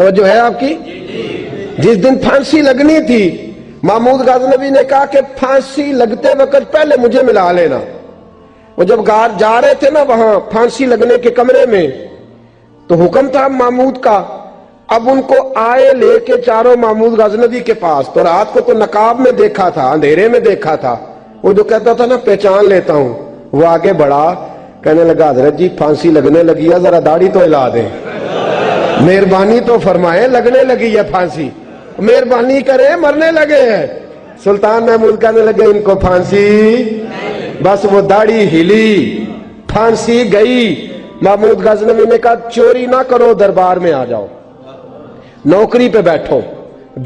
توجہ ہے آپ کی؟ جس دن پھانسی لگنی تھی محمود غزنوی نے کہا کہ پھانسی لگتے وقت پہلے مجھے ملا لینا. وہ جب جا رہے تھے نا وہاں پھانسی لگنے کے کمرے میں تو حکم تھا محمود کا. اب ان کو آئے لے کے چاروں محمود غزنوی کے پاس. تو رات کو تو نقاب میں دیکھا تھا, اندھیرے میں دیکھا تھا. وہ جو کہتا تھا نا پہچان لیتا ہوں, وہ آگے بڑھا, کہنے لگا حضرت جی پھانسی لگنے لگی ہے, ذرا داڑھی تو ہلا دیں, مہربانی تو فرمائے, لگنے لگی ہے پھانسی, مہربانی کریں, مرنے لگے ہیں. سلطان محمود کہنے لگے ان کو پھانسی, بس وہ داڑھی ہلی, پھانسی گئی. محمود غزنوی نے کہا چوری نہ کرو, دربار میں آ جاؤ, نوکری پہ بیٹھو,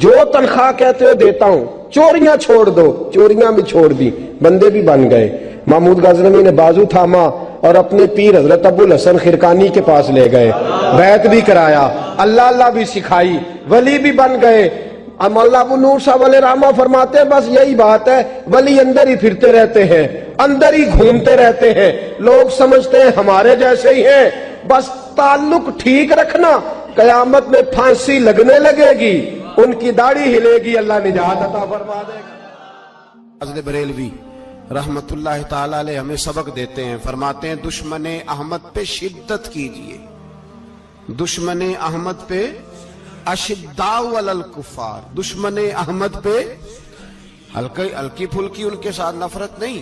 جو تنخواہ کہتے ہو دیتا ہوں, چوریاں چھوڑ دو. چوریاں بھی چھوڑ دی, بندے بھی بن گئے. محمود غزنوی نے بازو تھاما اور اپنے پیر حضرت ابو الحسن خرقانی کے پاس لے گئے, بیعت بھی کرایا, اللہ اللہ بھی سکھائی, ولی بھی بن گئے. مولانا ابو نور صاحب علیہ رحمہ فرماتے ہیں بس یہی بات ہے, ولی اندر ہی پھرتے رہتے ہیں, اندر ہی گھومتے رہتے ہیں, لوگ سمجھتے ہیں ہمارے جیسے ہی ہیں, بس تعلق ٹھیک رکھنا, قیامت میں پھانسی لگنے لگے گی, ان کی داڑھی ہلے گی, اللہ نجات عطا فرما دے گا. حضرت بریلوی رحمت اللہ تعالی علیہ ہمیں سبق دیتے ہیں, فرماتے ہیں دشمن احمد پہ شدت کیجئے, دشمن احمد پہ اشداء علی الکفار, دشمن احمد پہ ہلکی پھلکی ان کے ساتھ نفرت نہیں,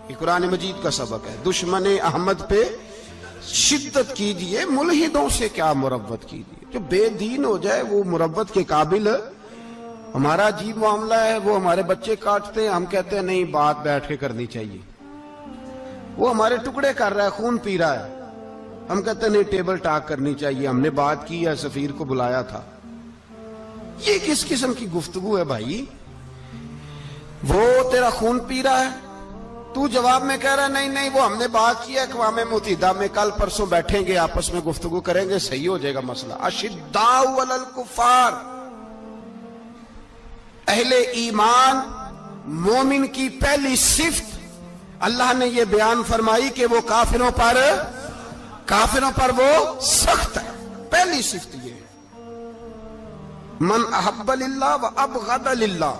یہ قرآن مجید کا سبق ہے. دشمن احمد پہ شدت کیجئے, ملحدوں سے کیا مروت کیجئے, جو بے دین ہو جائے وہ مروت کے قابل. ہمارا عجیب معاملہ ہے, وہ ہمارے بچے کاٹتے ہیں, ہم کہتے ہیں نہیں بات بیٹھ کے کرنی چاہیے. وہ ہمارے ٹکڑے کر رہا ہے, خون پی رہا ہے, ہم کہتے ہیں نہیں ٹیبل ٹاک کرنی چاہیے, ہم نے بات کی ہے, سفیر کو بلایا تھا. یہ کس قسم کی گفتگو ہے بھائی؟ وہ تیرا خون پی رہا ہے, تو جواب میں کہہ رہا ہے نہیں نہیں وہ ہم نے بات کی ہے اقوام متحدہ میں, کل پرسوں بیٹھیں گے, آپس میں گفتگو کریں گے, صحیح ہو جائے گا مسئلہ. اشداء علی الکفار, اہل ایمان مومن کی پہلی صفت اللہ نے یہ بیان فرمائی کہ وہ کافروں پر وہ سخت ہے. پہلی صفت یہ, من احب للہ و ابغض للہ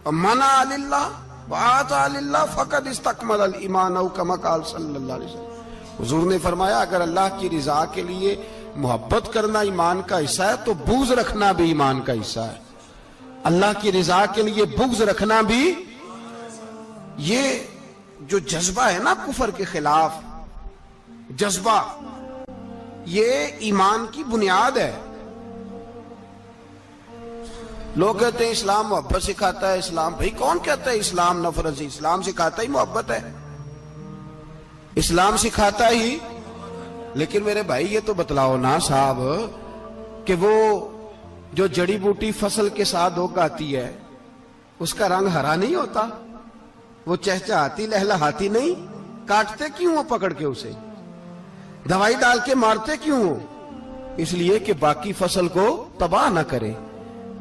و منع للہ و آتى للہ فقد استکمل الایمان او کما قال صلی اللہ علیہ وسلم. حضور نے فرمایا اگر اللہ کی رضا کے لیے محبت کرنا ایمان کا حصہ ہے تو بغض رکھنا بھی ایمان کا حصہ ہے. اللہ کی رضا کے لیے بغض رکھنا بھی, یہ جو جذبہ ہے نا کفر کے خلاف جذبہ, یہ ایمان کی بنیاد ہے. لوگ کہتے ہیں اسلام محبت سکھاتا ہے, اسلام, بھائی کون کہتا ہے اسلام نفرت سے؟ اسلام سکھاتا ہی محبت ہے, اسلام سکھاتا ہی. لیکن میرے بھائی یہ تو بتلاؤ نا صاحب کہ وہ جو جڑی بوٹی فصل کے ساتھ اگاتی ہے اس کا رنگ ہرا نہیں ہوتا, وہ چہچہاتی لہلہاتی نہیں, کاٹتے کیوں ہو پکڑ کے اسے, دوائی ڈال کے مارتے کیوں ہو؟ اس لیے کہ باقی فصل کو تباہ نہ کرے,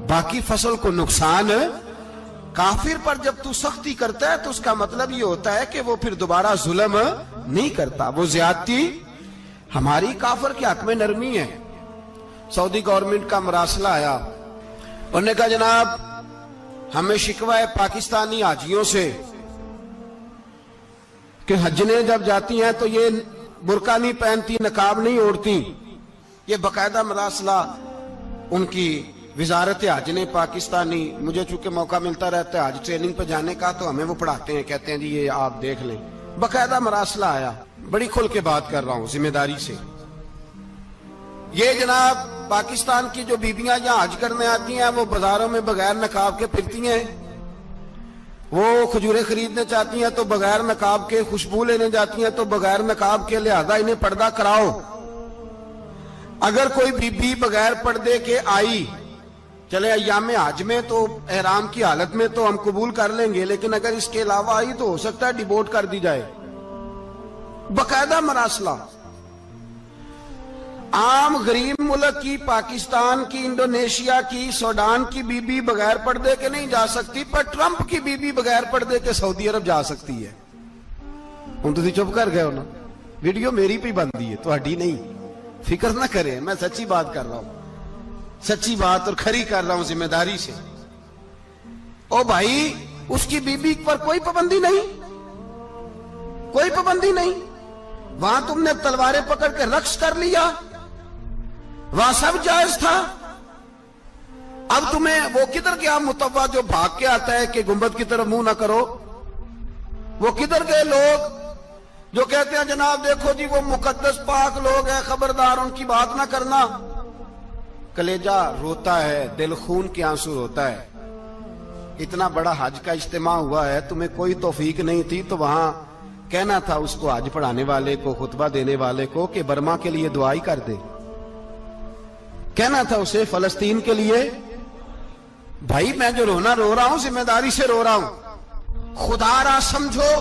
باقی فصل کو نقصان. کافر پر جب تو سختی کرتا ہے تو اس کا مطلب یہ ہوتا ہے کہ وہ پھر دوبارہ ظلم نہیں کرتا, وہ زیادتی. ہماری کافر کے حق میں نرمی ہے. سعودی گورنمنٹ کا مراسلہ آیا, انہوں نے کہا جناب ہمیں شکوہ ہے پاکستانی حاجیوں سے کہ حجنے جب جاتی ہیں تو یہ برقع نہیں پہنتی, نقاب نہیں اوڑھتی. یہ باقاعدہ مراسلہ ان کی وزارت حج نے پاکستانی, مجھے چونکہ موقع ملتا رہتا ہے حج ٹریننگ پہ جانے کا تو ہمیں وہ پڑھاتے ہیں, کہتے ہیں جی یہ آپ دیکھ لیں. باقاعدہ مراسلہ آیا, بڑی کھل کے بات کر رہا ہوں ذمہ داری سے. یہ جناب پاکستان کی جو بیبیاں یہاں حج کرنے آتی ہیں وہ بازاروں میں بغیر نقاب کے پھرتی ہیں, وہ کھجوریں خریدنے چاہتی ہیں تو بغیر نقاب کے, خوشبو لینے جاتی ہیں تو بغیر نقاب کے, لہذا انہیں پردہ کراؤ. اگر کوئی بی بغیر پردے کے آئی, چلے ایام حج میں تو احرام کی حالت میں تو ہم قبول کر لیں گے, لیکن اگر اس کے علاوہ آئی تو ہو سکتا ہے ڈیبورٹ کر دی جائے. باقاعدہ مراسلہ. عام غریب ملک کی, پاکستان کی, انڈونیشیا کی, سوڈان کی بی بغیر پردے کے نہیں جا سکتی, پر ٹرمپ کی بی بغیر پردے کے سعودی عرب جا سکتی ہے. ہم تو چپ کر گئے ہو نا, ویڈیو میری پہ بندی ہے تو ہڈی نہیں, فکر نہ کریں, میں سچی بات کر رہا ہوں. سچی بات اور کھری کر رہا ہوں ذمہ داری سے. او بھائی اس کی بیوی پر کوئی پابندی نہیں, کوئی پابندی نہیں. وہاں تم نے تلواریں پکڑ کے رقص کر لیا, وہاں سب جائز تھا. اب تمہیں وہ کدھر گیا متوا جو بھاگ کے آتا ہے کہ گنبد کی طرف منہ نہ کرو؟ وہ کدھر گئے لوگ جو کہتے ہیں جناب دیکھو جی وہ مقدس پاک لوگ ہیں, خبردار ان کی بات نہ کرنا؟ کلیجہ روتا ہے, دل خون کے آنسو روتا ہے. اتنا بڑا حج کا اجتماع ہوا ہے, تمہیں کوئی توفیق نہیں تھی تو وہاں کہنا تھا اس کو حج پڑھانے والے کو, خطبہ دینے والے کو کہ برما کے لیے دعائی کر دے. کہنا تھا اسے فلسطین کے لیے. بھائی میں جو رونا رو رہا ہوں ذمہ داری سے رو رہا ہوں. خدا را سمجھو,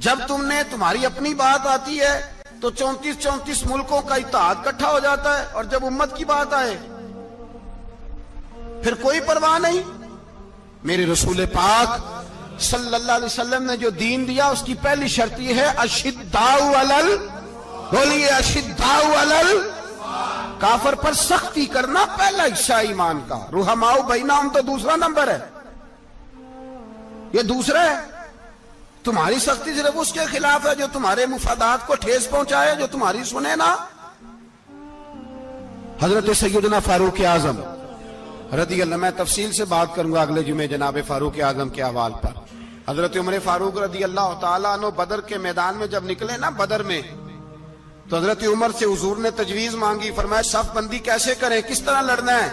جب تم نے تمہاری اپنی بات آتی ہے تو 34 ملکوں کا اتحاد اکٹھا ہو جاتا ہے, اور جب امت کی بات آئے پھر کوئی پرواہ نہیں. میرے رسول پاک صلی اللہ علیہ وسلم نے جو دین دیا اس کی پہلی شرط یہ ہے اشداء علل, بولیے اشداء علل, کافر پر سختی کرنا پہلا حصہ ایمان کا. رحماء بینہم تو دوسرا نمبر ہے, یہ دوسرا ہے. تمہاری سختی صرف اس کے خلاف ہے جو تمہارے مفادات کو ٹھیس پہنچائے, جو تمہاری سنے نا. حضرت سیدنا فاروق اعظم رضی اللہ, میں تفصیل سے بات کروں گا اگلے جمعے جناب فاروق اعظم کے احوال پر. حضرت عمر فاروق رضی اللہ تعالیٰ عنہ بدر کے میدان میں جب نکلے نا بدر میں, تو حضرت عمر سے حضور نے تجویز مانگی, فرمایا صف بندی کیسے کریں, کس طرح لڑنا ہے؟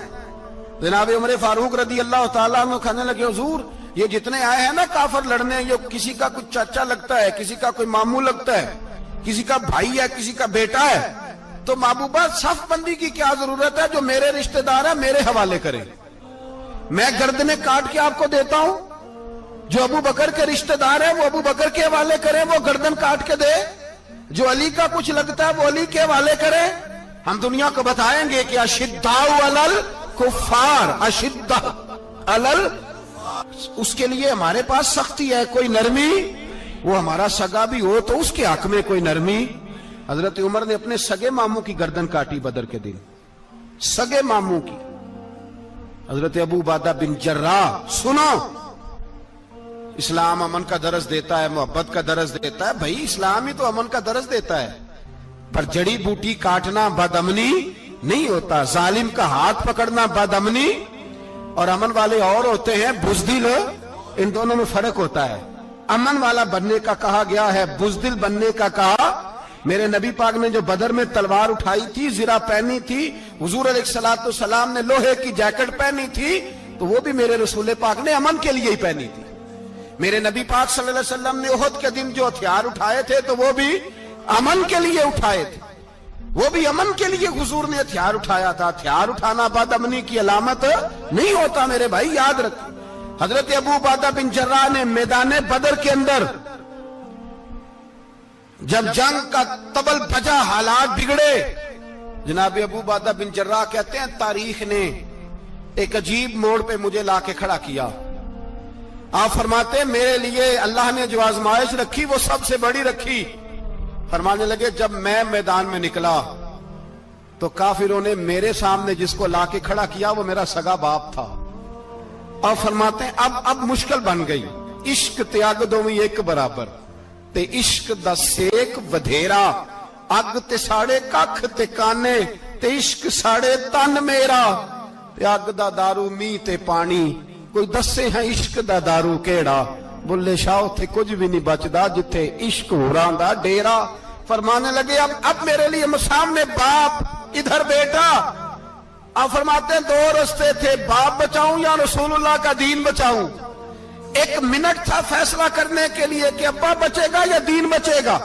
جناب عمر فاروق رضی اللہ تعالیٰ عنہ کہنے لگے حضور یہ جتنے آئے ہیں نا کافر لڑنے, یہ کسی کا کچھ چاچا لگتا ہے, کسی کا کوئی ماموں لگتا ہے, کسی کا بھائی ہے, کسی کا بیٹا ہے, تو محبوبہ صف بندی کی کیا ضرورت ہے؟ جو میرے رشتہ دار ہے میرے حوالے کریں, میں گردنیں کاٹ کے آپ کو دیتا ہوں. جو ابو بکر کے رشتہ دار ہے وہ ابو بکر کے حوالے کریں, وہ گردن کاٹ کے دے. جو علی کا کچھ لگتا ہے وہ علی کے حوالے کریں. ہم دنیا کو بتائیں گے کہ اشداء علل کفار, اشداء علل, اس کے لیے ہمارے پاس سختی ہے, کوئی نرمی. وہ ہمارا سگا بھی ہو تو اس کے حق میں کوئی نرمی. حضرت عمر نے اپنے سگے ماموں کی گردن کاٹی بدر کے دن, سگے ماموں کی. حضرت ابو عبیدہ بن جراح, سنو, اسلام امن کا درس دیتا ہے, محبت کا درس دیتا ہے. بھائی اسلام ہی تو امن کا درس دیتا ہے, پر جڑی بوٹی کاٹنا بد امنی نہیں ہوتا. ظالم کا ہاتھ پکڑنا بد امنی, اور امن والے اور ہوتے ہیں بزدل, ان دونوں میں فرق ہوتا ہے. امن والا بننے کا کہا گیا ہے, بزدل بننے کا کہا. میرے نبی پاک نے جو بدر میں تلوار اٹھائی تھی, زرہ پہنی تھی, حضور علیہ السلام نے لوہے کی جیکٹ پہنی تھی, تو وہ بھی میرے رسول پاک نے امن کے لیے ہی پہنی تھی. میرے نبی پاک صلی اللہ علیہ وسلم نے احد کے دن جو ہتھیار اٹھائے تھے تو وہ بھی امن کے لیے اٹھائے تھے, وہ بھی امن کے لیے حضور نے ہتھیار اٹھایا تھا. ہتھیار اٹھانا بد امنی کی علامت نہیں ہوتا میرے بھائی, یاد رکھ. حضرت ابو عبیدہ بن جراح نے میدان بدر کے اندر جب جنگ کا طبل بجا, حالات بگڑے, جناب ابو عبیدہ بن جراح کہتے ہیں تاریخ نے ایک عجیب موڑ پہ مجھے لا کے کھڑا کیا. آپ فرماتے ہیں میرے لیے اللہ نے جو آزمائش رکھی وہ سب سے بڑی رکھی. فرمانے لگے جب میں میدان میں نکلا تو کافروں نے میرے سامنے جس کو لا کے کھڑا کیا وہ میرا سگا باپ تھا. اور فرماتے ہیں اب مشکل بن گئی. عشق تیاگ دوویں ایک برابر, تے عشق دا سیک ودھیرا, اگ تے ساڑے ککھ تے کانے, تے عشق ساڑے تن میرا, تے اگ دا دارو می تے پانی, کوئی دسے ہیں عشق دا دارو کیڑا, بلے شاہ تھے کچھ بھی نہیں بچدا جتھے عشق ہوراں دا ڈیرا. فرمانے لگے اب میرے لیے سامنے باپ, ادھر بیٹا. آپ فرماتے ہیں دو رستے تھے, باپ بچاؤں یا رسول اللہ کا دین بچاؤں. ایک منٹ تھا فیصلہ کرنے کے لیے کہ ابا بچے گا یا دین بچے گا,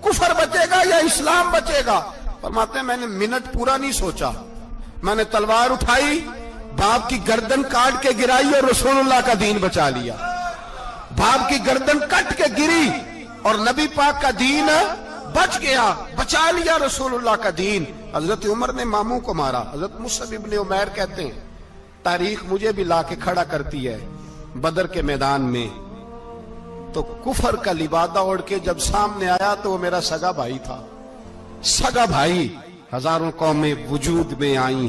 کفر بچے گا یا اسلام بچے گا. فرماتے ہیں میں نے منٹ پورا نہیں سوچا, میں نے تلوار اٹھائی, باپ کی گردن کاٹ کے گرائی اور رسول اللہ کا دین بچا لیا. باپ کی گردن کٹ کے گری اور نبی پاک کا دین بچ گیا, بچا لیا رسول اللہ کا دین. حضرت عمر نے ماموں کو مارا. حضرت مصعب ابن عمیر کہتے ہیں تاریخ مجھے بھی لا کے کھڑا کرتی ہے بدر کے میدان میں, تو کفر کا لبادہ اوڑھ کے جب سامنے آیا تو وہ میرا سگا بھائی تھا. سگا بھائی, ہزاروں قومیں وجود میں آئیں,